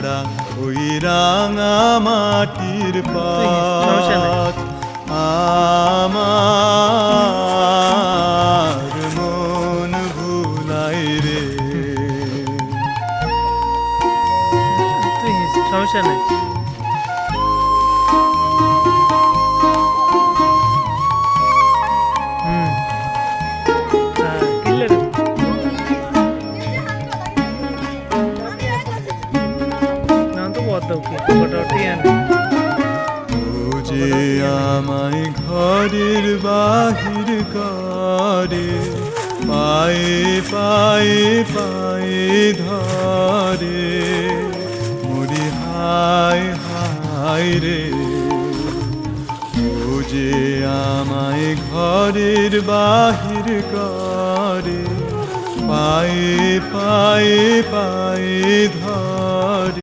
ভরা ওই রাঙা মাটির পাত আমার মন ভুলাই রে। তুই সমস্যা নাই। যে আমায় ঘরের বাহির করে পায়ে পায়ে পায়ে ধরে মরি হায় হায় রে। ও যে আমায় ঘরের বাহির করে পায়ে পায়ে পায়ে ধরে